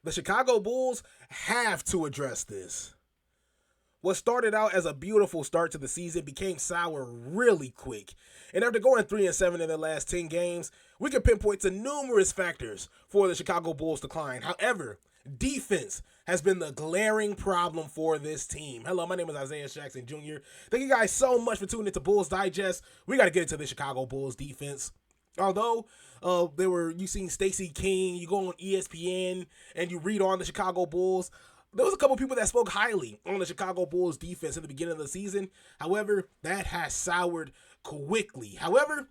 The Chicago Bulls have to address this. What started out as a beautiful start to the season became sour really quick. And after going 3-7 in their last 10 games, we can pinpoint to numerous factors for the Chicago Bulls' decline. However, defense has been the glaring problem for this team. Hello, my name is Isaias Jackson Jr. Thank you guys so much for tuning into Bulls Digest. We got to get into the Chicago Bulls defense. Although you seen Stacey King, you go on ESPN and you read on the Chicago Bulls. There was a couple people that spoke highly on the Chicago Bulls defense at the beginning of the season. However, that has soured quickly. However,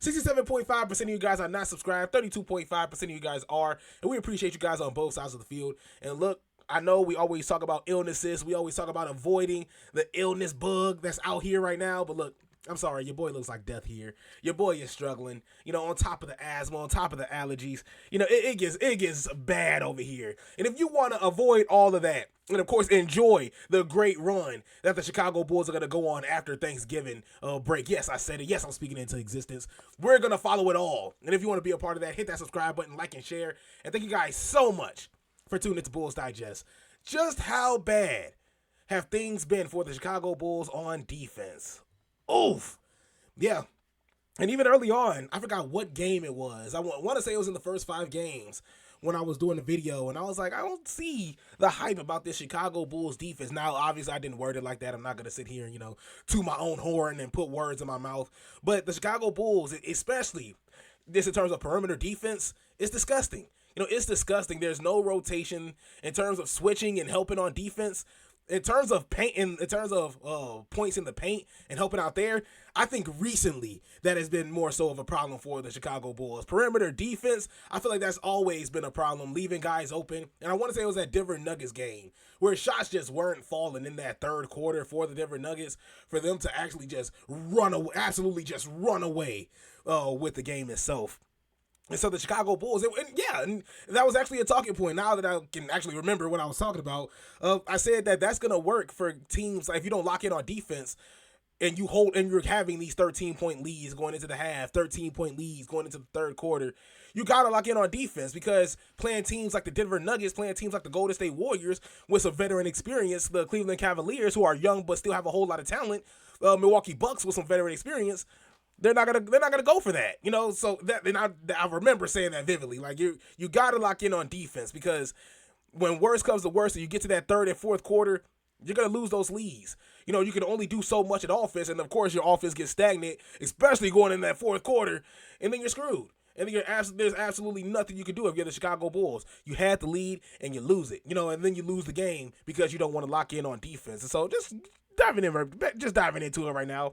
67.5% of you guys are not subscribed. 32.5% of you guys are. And we appreciate you guys on both sides of the field. And look, I know we always talk about illnesses. We always talk about avoiding the illness bug that's out here right now. But look, I'm sorry, your boy looks like death here. Your boy is struggling, on top of the asthma, on top of the allergies. It gets bad over here. And if you want to avoid all of that, and of course enjoy the great run that the Chicago Bulls are going to go on after Thanksgiving break. Yes, I said it. Yes, I'm speaking into existence. We're going to follow it all. And if you want to be a part of that, hit that subscribe button, like and share. And thank you guys so much for tuning into Bulls Digest. Just how bad have things been for the Chicago Bulls on defense? Oof. Yeah. And even early on, I forgot what game it was. I want to say it was in the first 5 games when I was doing the video. And I was like, I don't see the hype about this Chicago Bulls defense. Now, obviously, I didn't word it like that. I'm not going to sit here and, toot my own horn and put words in my mouth. But the Chicago Bulls, especially this in terms of perimeter defense, it's disgusting. It's disgusting. There's no rotation in terms of switching and helping on defense. In terms of paint, in terms of points in the paint and helping out there, I think recently that has been more so of a problem for the Chicago Bulls. Perimeter defense, I feel like that's always been a problem, leaving guys open. And I want to say it was that Denver Nuggets game where shots just weren't falling in that third quarter for the Denver Nuggets for them to actually just run away, absolutely just run away with the game itself. And so the Chicago Bulls, and that was actually a talking point. Now that I can actually remember what I was talking about, I said that that's going to work for teams. Like if you don't lock in on defense and you're having these 13-point leads going into the half, 13-point leads going into the third quarter, you got to lock in on defense because playing teams like the Denver Nuggets, playing teams like the Golden State Warriors with some veteran experience, the Cleveland Cavaliers who are young but still have a whole lot of talent, Milwaukee Bucks with some veteran experience, they're not gonna go for that, So I remember saying that vividly. Like you gotta lock in on defense because when worst comes to worst, and you get to that third and fourth quarter, you're gonna lose those leads. You can only do so much at offense, and of course your offense gets stagnant, especially going in that fourth quarter, and then you're screwed. And then there's absolutely nothing you can do if you're the Chicago Bulls. You had the lead and you lose it, and then you lose the game because you don't want to lock in on defense. And so just diving into it right now.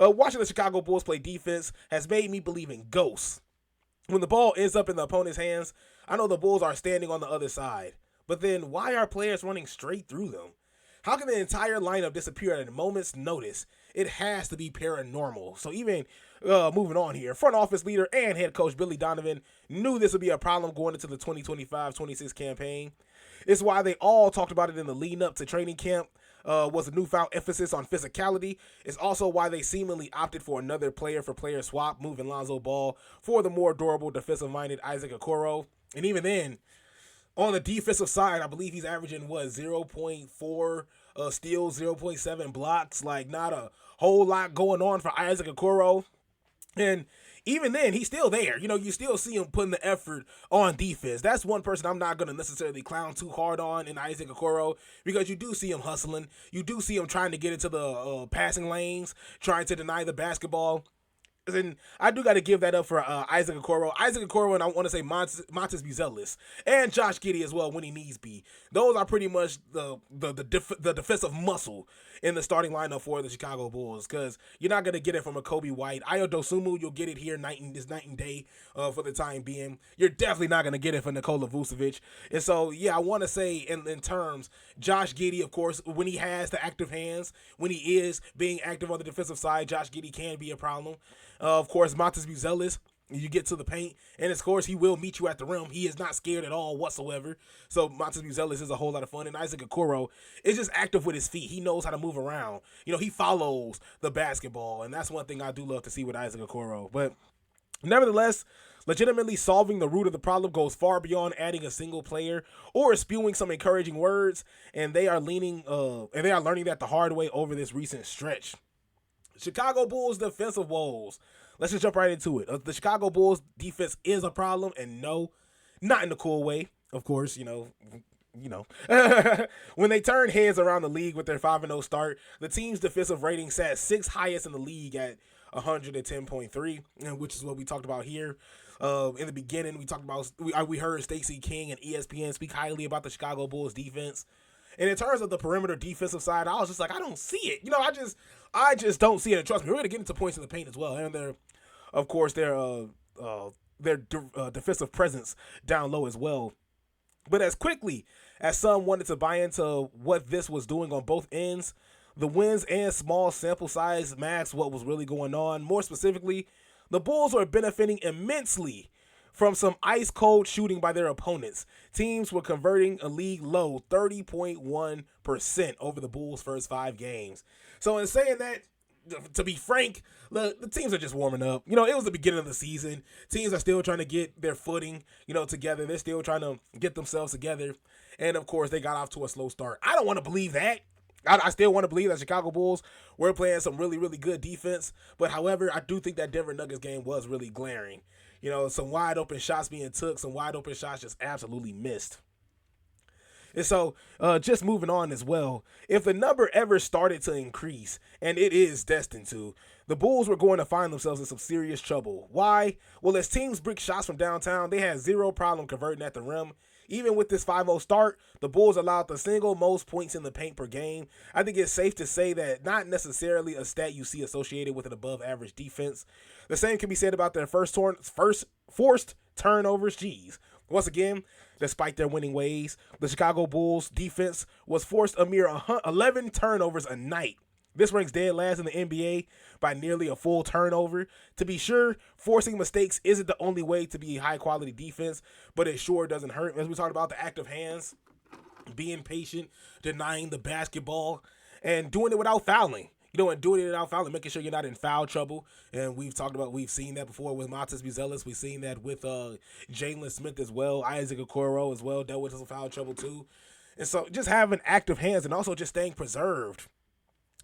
Watching the Chicago Bulls play defense has made me believe in ghosts. When the ball ends up in the opponent's hands, I know the Bulls are standing on the other side. But then why are players running straight through them? How can the entire lineup disappear at a moment's notice? It has to be paranormal. So even moving on here, front office leader and head coach Billy Donovan knew this would be a problem going into the 2025-26 campaign. It's why they all talked about it in the lead up to training camp. Was a newfound emphasis on physicality. It's also why they seemingly opted for another player-for-player swap, moving Lonzo Ball for the more durable defensive-minded Isaac Okoro. And even then, on the defensive side, I believe he's averaging, 0.4 steals, 0.7 blocks. Like, not a whole lot going on for Isaac Okoro. And even then, he's still there. You still see him putting the effort on defense. That's one person I'm not going to necessarily clown too hard on in Isaac Okoro because you do see him hustling. You do see him trying to get into the passing lanes, trying to deny the basketball. And I do got to give that up for Isaac Okoro. Isaac Okoro, and I want to say Montes Buzelis and Josh Giddey as well when he needs be. Those are pretty much the defensive muscle in the starting lineup for the Chicago Bulls because you're not going to get it from a Kobe White. Ayo Dosunmu, you'll get it here night and day for the time being. You're definitely not going to get it from Nikola Vucevic. And so, yeah, I want to say in terms, Josh Giddey, of course, when he has the active hands, when he is being active on the defensive side, Josh Giddey can be a problem. Of course, Montes Buzelis, you get to the paint, and of course, he will meet you at the rim. He is not scared at all whatsoever. So Montes Buzelis is a whole lot of fun. And Isaac Okoro is just active with his feet. He knows how to move around. He follows the basketball, and that's one thing I do love to see with Isaac Okoro. But nevertheless, Legitimately solving the root of the problem goes far beyond adding a single player or spewing some encouraging words, and they are learning that the hard way over this recent stretch. Chicago Bulls defensive woes. Let's just jump right into it. The Chicago Bulls defense is a problem, and no, not in the cool way. Of course, when they turned heads around the league with their 5-0 start, the team's defensive rating sat 6th highest in the league at 110.3, which is what we talked about here. In the beginning, we heard Stacey King and ESPN speak highly about the Chicago Bulls defense. And in terms of the perimeter defensive side, I was just like, I don't see it. I just don't see it. And trust me, we're going to get into points in the paint as well. And their defensive presence down low as well. But as quickly as some wanted to buy into what this was doing on both ends, the wins and small sample size masked what was really going on. More specifically, the Bulls were benefiting immensely from some ice-cold shooting by their opponents. Teams were converting a league-low 30.1% over the Bulls' first 5 games. So in saying that, to be frank, the teams are just warming up. It was the beginning of the season. Teams are still trying to get their footing, together. They're still trying to get themselves together. And, of course, they got off to a slow start. I don't want to believe that. I still want to believe that Chicago Bulls were playing some really, really good defense. But, however, I do think that Denver Nuggets game was really glaring. Some wide open shots being took, some wide open shots just absolutely missed. And so, just moving on as well, if the number ever started to increase, and it is destined to, the Bulls were going to find themselves in some serious trouble. Why? Well, as teams brick shots from downtown, they had zero problem converting at the rim. Even with this 5-0 start, the Bulls allowed the single most points in the paint per game. I think it's safe to say that not necessarily a stat you see associated with an above-average defense. The same can be said about their first forced turnovers. Jeez. Once again, despite their winning ways, the Chicago Bulls defense was forced a mere 11 turnovers a night. This ranks dead last in the NBA by nearly a full turnover. To be sure, forcing mistakes isn't the only way to be high-quality defense, but it sure doesn't hurt. As we talked about, the active hands, being patient, denying the basketball, and doing it without fouling. Making sure you're not in foul trouble. And we've seen that before with Montes Buzelis. We've seen that with Jalen Smith as well. Isaac Okoro as well dealt with some foul trouble too. And so just having active hands and also just staying preserved.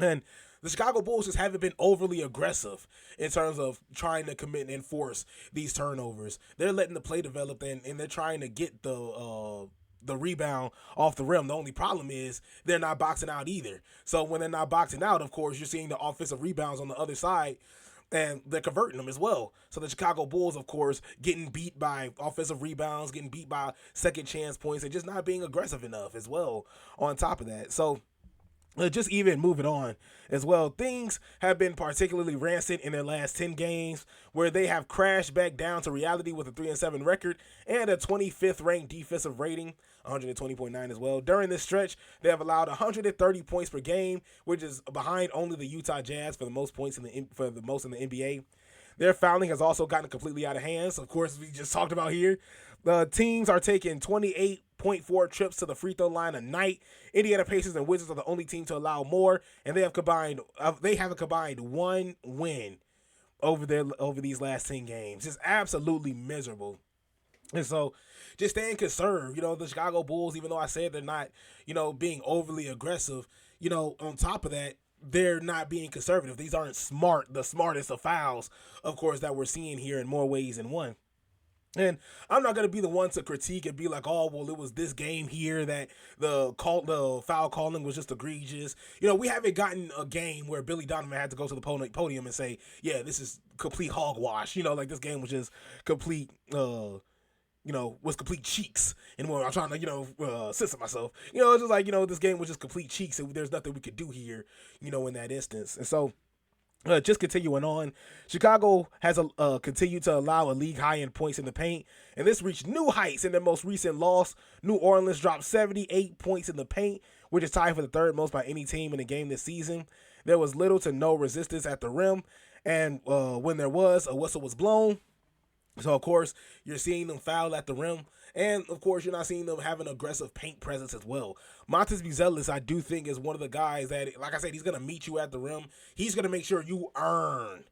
And the Chicago Bulls just haven't been overly aggressive in terms of trying to commit and enforce these turnovers. They're letting the play develop and they're trying to get the rebound off the rim. The only problem is they're not boxing out either. So when they're not boxing out, of course, you're seeing the offensive rebounds on the other side, and they're converting them as well. So the Chicago Bulls, of course, getting beat by offensive rebounds, getting beat by second chance points, and just not being aggressive enough as well on top of that. So just even moving on as well, things have been particularly rancid in their last 10 games where they have crashed back down to reality with a 3-7 record and a 25th ranked defensive rating, 120.9 as well. During this stretch, they have allowed 130 points per game, which is behind only the Utah Jazz for the most points in the NBA. Their fouling has also gotten completely out of hand. So of course, as we just talked about here, the teams are taking 28.4 trips to the free throw line a night. Indiana Pacers and Wizards are the only team to allow more, and they have a combined 1 win over these last 10 games. Just absolutely miserable. And so just staying conserved, the Chicago Bulls, even though I said they're not, being overly aggressive, on top of that, they're not being conservative. These aren't the smartest of fouls, of course, that we're seeing here in more ways than one. And I'm not going to be the one to critique and be like, oh, well, it was this game here that the foul calling was just egregious. We haven't gotten a game where Billy Donovan had to go to the podium and say, yeah, this is complete hogwash. This game was just complete, was complete cheeks. And when I'm trying to, censor myself, it's just like, this game was just complete cheeks. And there's nothing we could do here, in that instance. And so, just continuing on, Chicago has continued to allow a league high in points in the paint, and this reached new heights in their most recent loss. New Orleans dropped 78 points in the paint, which is tied for the third most by any team in the game this season. There was little to no resistance at the rim, and when there was, a whistle was blown. So, of course, you're seeing them foul at the rim. And, of course, you're not seeing them have an aggressive paint presence as well. Montes Buzelis, I do think, is one of the guys that, like I said, he's going to meet you at the rim. He's going to make sure you earn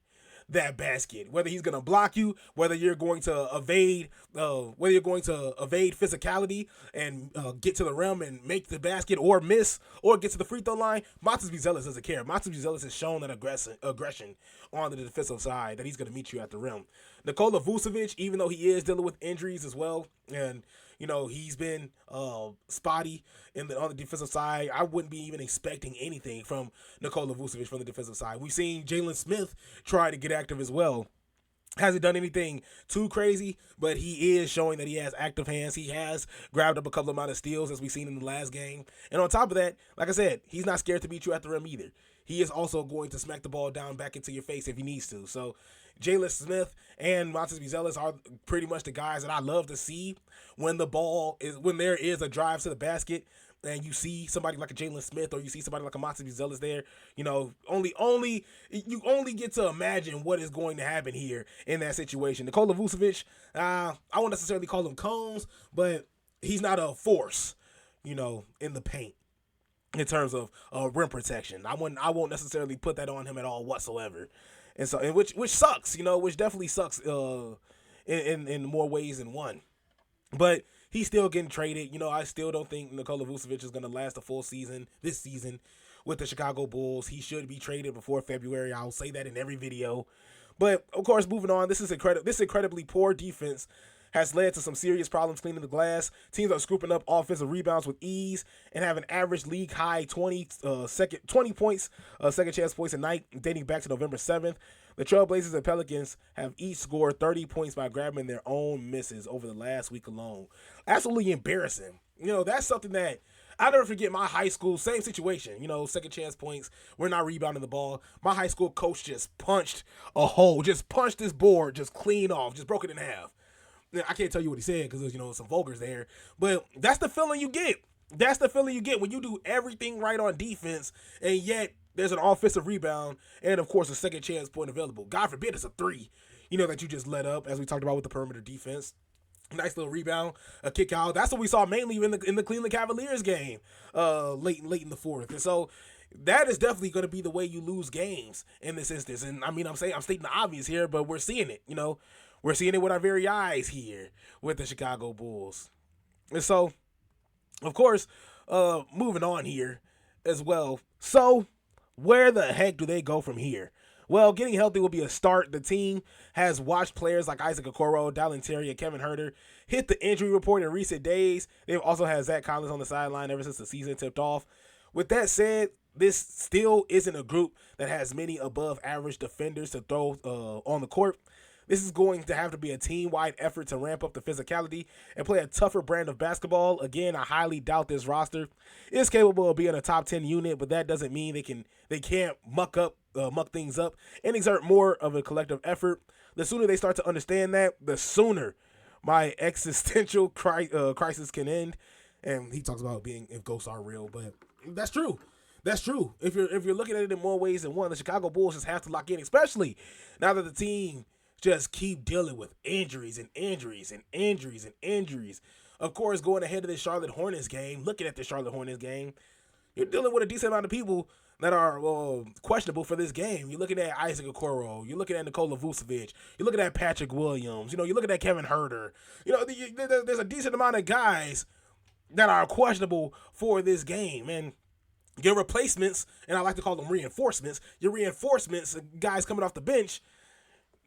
that basket. Whether he's going to block you, whether you're going to evade physicality and get to the rim and make the basket or miss or get to the free throw line, Montes Buzelis doesn't care. Montes Buzelis has shown that aggression on the defensive side that he's going to meet you at the rim. Nikola Vucevic, even though he is dealing with injuries as well, and he's been spotty on the defensive side, I wouldn't be even expecting anything from Nikola Vucevic from the defensive side. We've seen Jalen Smith try to get active as well. Hasn't done anything too crazy, but he is showing that he has active hands. He has grabbed up a couple amount of steals, as we've seen in the last game. And on top of that, like I said, he's not scared to beat you at the rim either. He is also going to smack the ball down back into your face if he needs to. So Jalen Smith and Montes Buzelis are pretty much the guys that I love to see when there is a drive to the basket. And you see somebody like a Jalen Smith or you see somebody like a Montes Buzelis there, you only get to imagine what is going to happen here in that situation. Nikola Vucevic, I won't necessarily call him cones, but he's not a force, in the paint in terms of rim protection. I won't necessarily put that on him at all whatsoever. And so, which sucks, which definitely sucks in more ways than one. But he's still getting traded. I still don't think Nikola Vucevic is going to last a full season this season with the Chicago Bulls. He should be traded before February. I'll say that in every video. But, of course, moving on, this incredibly poor defense has led to some serious problems cleaning the glass. Teams are scooping up offensive rebounds with ease and have an average league-high 20 points, second chance points a night dating back to November 7th. The Trailblazers and Pelicans have each scored 30 points by grabbing their own misses over the last week alone. Absolutely embarrassing. That's something that I'll never forget. My high school, same situation, second chance points. We're not rebounding the ball. My high school coach just punched a hole, just punched this board, just clean off, just broke it in half. I can't tell you what he said because there's, some vulgars there. But that's the feeling you get. That's the feeling you get when you do everything right on defense and yet there's an offensive rebound and, of course, a second chance point available. God forbid it's a three, that you just let up, as we talked about with the perimeter defense. Nice little rebound, a kick out. That's what we saw mainly in the Cleveland Cavaliers game late in the fourth. And so that is definitely going to be the way you lose games in this instance. And, I'm stating the obvious here, but we're seeing it, We're seeing it with our very eyes here with the Chicago Bulls. And so, of course, moving on here as well. So, where the heck do they go from here? Well, getting healthy will be a start. The team has watched players like Isaac Okoro, Dallin Terry, and Kevin Huerter hit the injury report in recent days. They've also had Zach Collins on the sideline ever since the season tipped off. With that said, this still isn't a group that has many above-average defenders to throw on the court. This is going to have to be a team-wide effort to ramp up the physicality and play a tougher brand of basketball. Again, I highly doubt this roster is capable of being a top 10 unit, but that doesn't mean they can't muck things up and exert more of a collective effort. The sooner they start to understand that, the sooner my existential crisis can end. And he talks about if ghosts are real, but that's true. That's true. If you're looking at it in more ways than one, the Chicago Bulls just have to lock in, especially now that the team just keep dealing with injuries and injuries and injuries and injuries. Of course, going ahead to the Charlotte Hornets game, looking at the Charlotte Hornets game, you're dealing with a decent amount of people that are questionable for this game. You're looking at Isaac Okoro. You're looking at Nikola Vucevic. You're looking at Patrick Williams. You're looking at Kevin Huerter. There's a decent amount of guys that are questionable for this game. And your replacements, and I like to call them reinforcements, guys coming off the bench,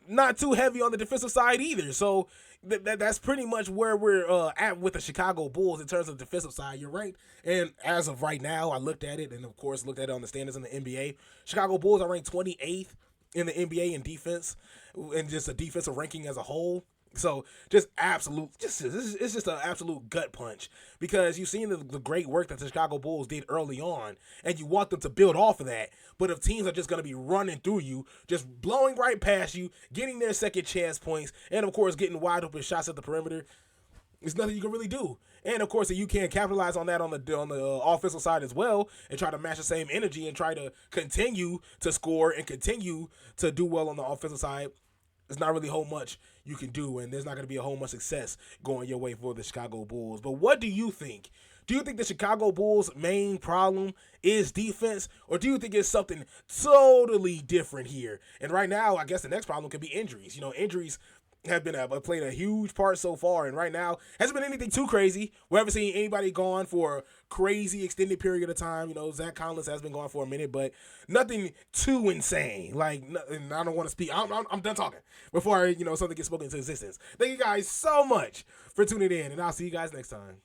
not too heavy on the defensive side either. So that's pretty much where we're at with the Chicago Bulls in terms of the defensive side. You're right. And as of right now, I looked at it and, of course, looked at it on the standards in the NBA. Chicago Bulls are ranked 28th in the NBA in defense and just a defensive ranking as a whole. So it's just an absolute gut punch because you've seen the great work that the Chicago Bulls did early on, and you want them to build off of that. But if teams are just going to be running through you, just blowing right past you, getting their second chance points, and of course getting wide open shots at the perimeter, there's nothing you can really do. And of course, if you can't capitalize on that on the offensive side as well, and try to match the same energy and try to continue to score and continue to do well on the offensive side, there's not really a whole much you can do, and there's not going to be a whole much success going your way for the Chicago Bulls. But what do you think? Do you think the Chicago Bulls' main problem is defense, or do you think it's something totally different here? And right now, I guess the next problem could be injuries. Injuries have been played a huge part so far, and right now hasn't been anything too crazy. We haven't seen anybody gone for a crazy extended period of time. Zach Collins has been gone for a minute, but nothing too insane. And I don't want to speak. I'm done talking before something gets spoken into existence. Thank you guys so much for tuning in, and I'll see you guys next time.